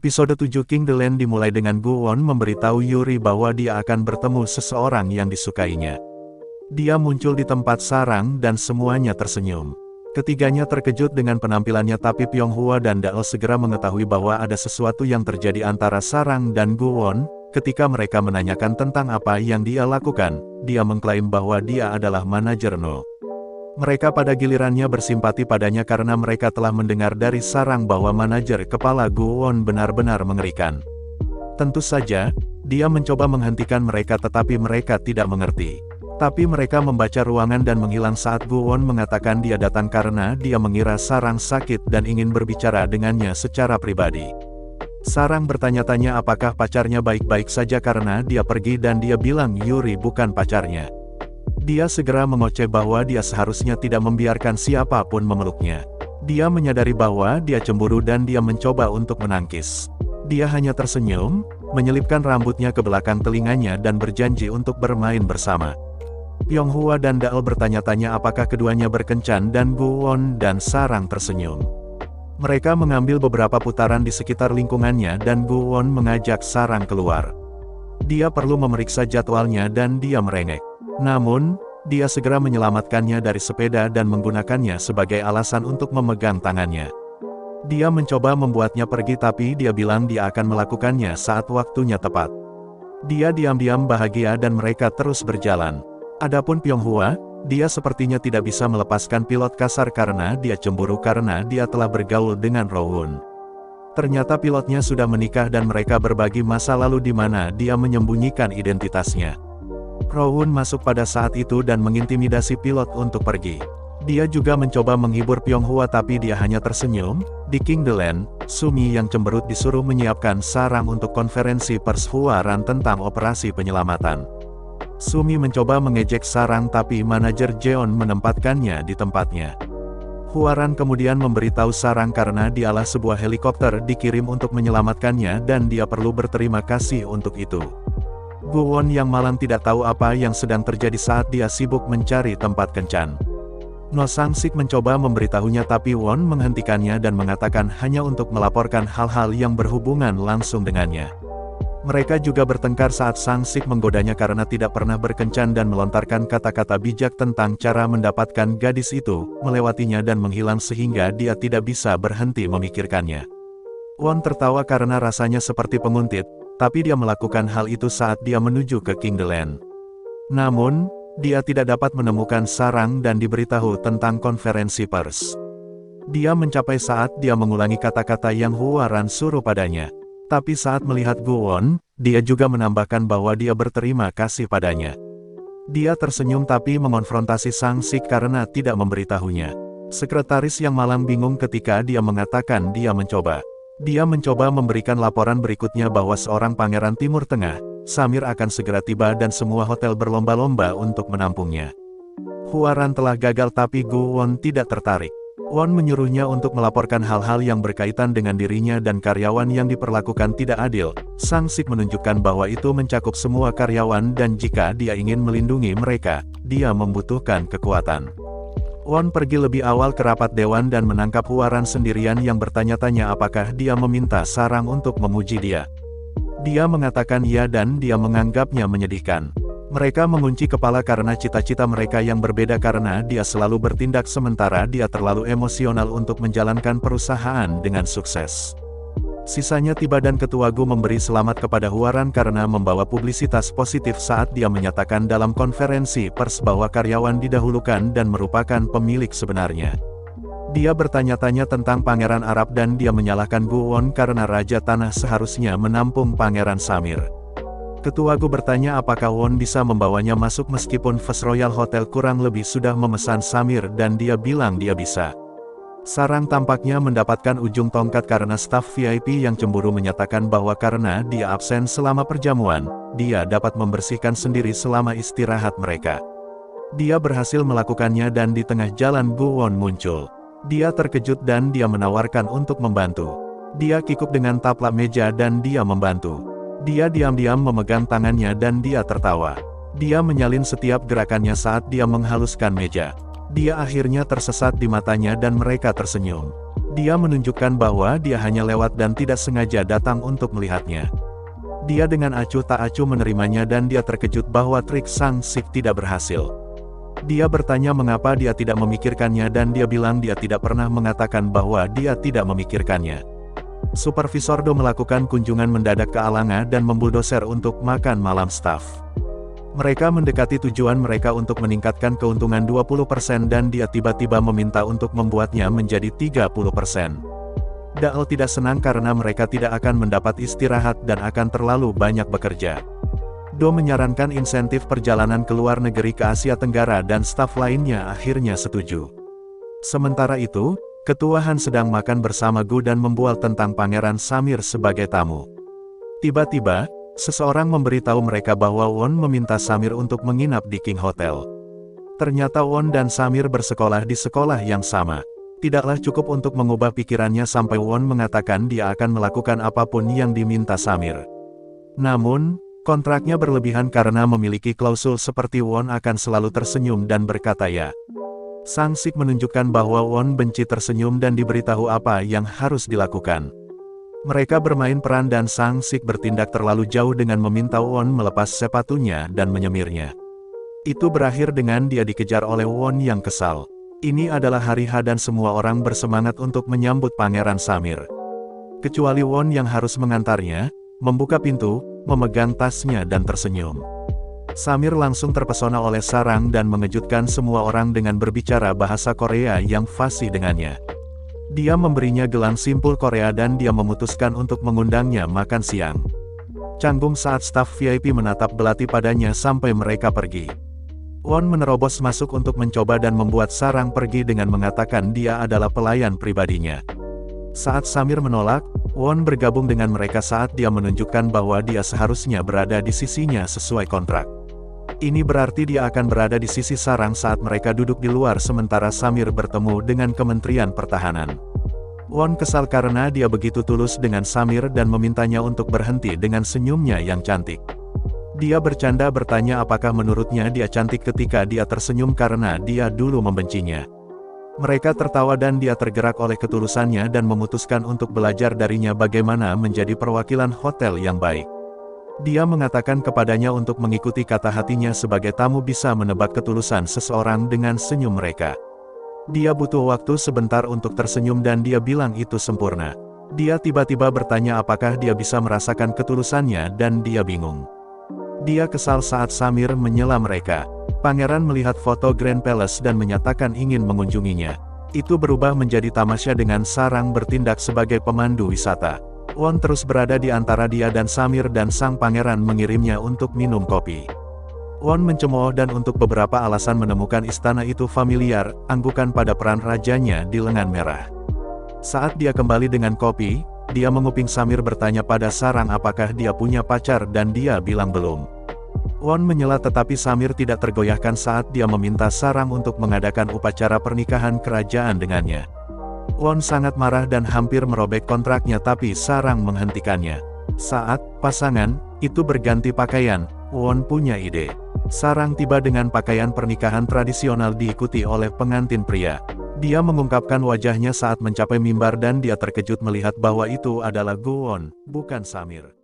Episode 7 King the Land dimulai dengan Gu-won memberitahu Yuri bahwa dia akan bertemu seseorang yang disukainya. Dia muncul di tempat sarang dan semuanya tersenyum. Ketiganya terkejut dengan penampilannya, tapi Pyonghwa dan Daol segera mengetahui bahwa ada sesuatu yang terjadi antara sarang dan Gu-won. Ketika mereka menanyakan tentang apa yang dia lakukan, dia mengklaim bahwa dia adalah manajer No. Mereka pada gilirannya bersimpati padanya karena mereka telah mendengar dari sarang bahwa manajer kepala Gu-won benar-benar mengerikan. Tentu saja, dia mencoba menghentikan mereka tetapi mereka tidak mengerti. Tapi mereka membaca ruangan dan menghilang saat Gu-won mengatakan dia datang karena dia mengira sarang sakit dan ingin berbicara dengannya secara pribadi. Sarang bertanya-tanya apakah pacarnya baik-baik saja karena dia pergi dan dia bilang Yuri bukan pacarnya. Dia segera mengoceh bahwa dia seharusnya tidak membiarkan siapapun memeluknya. Dia menyadari bahwa dia cemburu dan dia mencoba untuk menangkis. Dia hanya tersenyum, menyelipkan rambutnya ke belakang telinganya dan berjanji untuk bermain bersama. Pyonghwa dan Daol bertanya-tanya apakah keduanya berkencan dan Gu-won dan sarang tersenyum. Mereka mengambil beberapa putaran di sekitar lingkungannya dan Gu-won mengajak sarang keluar. Dia perlu memeriksa jadwalnya dan dia merengek. Namun, dia segera menyelamatkannya dari sepeda dan menggunakannya sebagai alasan untuk memegang tangannya. Dia mencoba membuatnya pergi tapi dia bilang dia akan melakukannya saat waktunya tepat. Dia diam-diam bahagia dan mereka terus berjalan. Adapun Pyonghwa, dia sepertinya tidak bisa melepaskan pilot kasar karena dia cemburu karena dia telah bergaul dengan Rowoon. Ternyata pilotnya sudah menikah dan mereka berbagi masa lalu di mana dia menyembunyikan identitasnya. Rowoon masuk pada saat itu dan mengintimidasi pilot untuk pergi. Dia juga mencoba menghibur Pyonghwa tapi dia hanya tersenyum. Di King the Land, Sumi yang cemberut disuruh menyiapkan sarang untuk konferensi pers Hwaran tentang operasi penyelamatan. Sumi mencoba mengejek sarang tapi manajer Jeon menempatkannya di tempatnya. Hwaran kemudian memberitahu sarang karena dialah sebuah helikopter dikirim untuk menyelamatkannya dan dia perlu berterima kasih untuk itu. Gu-won yang malang tidak tahu apa yang sedang terjadi saat dia sibuk mencari tempat kencan. No Sang-sik mencoba memberitahunya tapi Won menghentikannya dan mengatakan hanya untuk melaporkan hal-hal yang berhubungan langsung dengannya. Mereka juga bertengkar saat Sang-sik menggodanya karena tidak pernah berkencan dan melontarkan kata-kata bijak tentang cara mendapatkan gadis itu, melewatinya dan menghilang sehingga dia tidak bisa berhenti memikirkannya. Won tertawa karena rasanya seperti penguntit. Tapi dia melakukan hal itu saat dia menuju ke King the Land. Namun, dia tidak dapat menemukan sarang dan diberitahu tentang konferensi pers. Dia mencapai saat dia mengulangi kata-kata yang Hwaran suruh padanya. Tapi saat melihat Gu-won, dia juga menambahkan bahwa dia berterima kasih padanya. Dia tersenyum tapi mengonfrontasi Sang-sik karena tidak memberitahunya. Sekretaris yang malang bingung ketika dia mengatakan dia mencoba. Dia mencoba memberikan laporan berikutnya bahwa seorang pangeran Timur Tengah, Samir akan segera tiba dan semua hotel berlomba-lomba untuk menampungnya. Hwaran telah gagal tapi Gu-won tidak tertarik. Won menyuruhnya untuk melaporkan hal-hal yang berkaitan dengan dirinya dan karyawan yang diperlakukan tidak adil. Sang-sik menunjukkan bahwa itu mencakup semua karyawan dan jika dia ingin melindungi mereka, dia membutuhkan kekuatan. Won pergi lebih awal ke rapat dewan dan menangkap Hwaran sendirian yang bertanya-tanya apakah dia meminta sarang untuk memuji dia. Dia mengatakan iya dan dia menganggapnya menyedihkan. Mereka mengunci kepala karena cita-cita mereka yang berbeda karena dia selalu bertindak sementara dia terlalu emosional untuk menjalankan perusahaan dengan sukses. Sisanya tiba dan Ketua Gu memberi selamat kepada Hwaran karena membawa publisitas positif saat dia menyatakan dalam konferensi pers bahwa karyawan didahulukan dan merupakan pemilik sebenarnya. Dia bertanya-tanya tentang Pangeran Arab dan dia menyalahkan Gu-won karena Raja Tanah seharusnya menampung Pangeran Samir. Ketua Gu bertanya apakah Won bisa membawanya masuk meskipun First Royal Hotel kurang lebih sudah memesan Samir dan dia bilang dia bisa. Sarang tampaknya mendapatkan ujung tongkat karena staf VIP yang cemburu menyatakan bahwa karena dia absen selama perjamuan, dia dapat membersihkan sendiri selama istirahat mereka. Dia berhasil melakukannya dan di tengah jalan Gu-won muncul. Dia terkejut dan dia menawarkan untuk membantu. Dia kikuk dengan taplak meja dan dia membantu. Dia diam-diam memegang tangannya dan dia tertawa. Dia menyalin setiap gerakannya saat dia menghaluskan meja. Dia akhirnya tersesat di matanya dan mereka tersenyum. Dia menunjukkan bahwa dia hanya lewat dan tidak sengaja datang untuk melihatnya. Dia dengan acuh tak acuh menerimanya dan dia terkejut bahwa trik Sang-sik tidak berhasil. Dia bertanya mengapa dia tidak memikirkannya dan dia bilang dia tidak pernah mengatakan bahwa dia tidak memikirkannya. Supervisor Do melakukan kunjungan mendadak ke Alanga dan membuldoser untuk makan malam staf. Mereka mendekati tujuan mereka untuk meningkatkan keuntungan 20% dan dia tiba-tiba meminta untuk membuatnya menjadi 30%. Daal tidak senang karena mereka tidak akan mendapat istirahat dan akan terlalu banyak bekerja. Do menyarankan insentif perjalanan ke luar negeri ke Asia Tenggara dan staf lainnya akhirnya setuju. Sementara itu, Ketua Han sedang makan bersama Gu dan membual tentang Pangeran Samir sebagai tamu. Tiba-tiba, seseorang memberitahu mereka bahwa Won meminta Samir untuk menginap di King Hotel. Ternyata Won dan Samir bersekolah di sekolah yang sama. Tidaklah cukup untuk mengubah pikirannya sampai Won mengatakan dia akan melakukan apapun yang diminta Samir. Namun, kontraknya berlebihan karena memiliki klausul seperti Won akan selalu tersenyum dan berkata ya. Sang-sik menunjukkan bahwa Won benci tersenyum dan diberitahu apa yang harus dilakukan. Mereka bermain peran dan Sang-sik bertindak terlalu jauh dengan meminta Won melepas sepatunya dan menyemirnya. Itu berakhir dengan dia dikejar oleh Won yang kesal. Ini adalah hari H dan semua orang bersemangat untuk menyambut Pangeran Samir. Kecuali Won yang harus mengantarnya, membuka pintu, memegang tasnya dan tersenyum. Samir langsung terpesona oleh sarang dan mengejutkan semua orang dengan berbicara bahasa Korea yang fasih dengannya. Dia memberinya gelang simpul Korea dan dia memutuskan untuk mengundangnya makan siang. Canggung saat staf VIP menatap belati padanya sampai mereka pergi. Won menerobos masuk untuk mencoba dan membuat sarang pergi dengan mengatakan dia adalah pelayan pribadinya. Saat Samir menolak, Won bergabung dengan mereka saat dia menunjukkan bahwa dia seharusnya berada di sisinya sesuai kontrak. Ini berarti dia akan berada di sisi sarang saat mereka duduk di luar sementara Samir bertemu dengan Kementerian Pertahanan. Won kesal karena dia begitu tulus dengan Samir dan memintanya untuk berhenti dengan senyumnya yang cantik. Dia bercanda bertanya apakah menurutnya dia cantik ketika dia tersenyum karena dia dulu membencinya. Mereka tertawa dan dia tergerak oleh ketulusannya dan memutuskan untuk belajar darinya bagaimana menjadi perwakilan hotel yang baik. Dia mengatakan kepadanya untuk mengikuti kata hatinya sebagai tamu bisa menebak ketulusan seseorang dengan senyum mereka. Dia butuh waktu sebentar untuk tersenyum dan dia bilang itu sempurna. Dia tiba-tiba bertanya apakah dia bisa merasakan ketulusannya dan dia bingung. Dia kesal saat Samir menyela mereka. Pangeran melihat foto Grand Palace dan menyatakan ingin mengunjunginya. Itu berubah menjadi tamasya dengan sarang bertindak sebagai pemandu wisata. Won terus berada di antara dia dan Samir dan sang pangeran mengirimnya untuk minum kopi. Won mencemooh dan untuk beberapa alasan menemukan istana itu familiar, anggukan pada peran rajanya di lengan merah. Saat dia kembali dengan kopi, dia menguping Samir bertanya pada sarang apakah dia punya pacar dan dia bilang belum. Won menyela tetapi Samir tidak tergoyahkan saat dia meminta sarang untuk mengadakan upacara pernikahan kerajaan dengannya. Won sangat marah dan hampir merobek kontraknya tapi sarang menghentikannya. Saat pasangan itu berganti pakaian, Won punya ide. Sarang tiba dengan pakaian pernikahan tradisional diikuti oleh pengantin pria. Dia mengungkapkan wajahnya saat mencapai mimbar dan dia terkejut melihat bahwa itu adalah Gu Won, bukan Samir.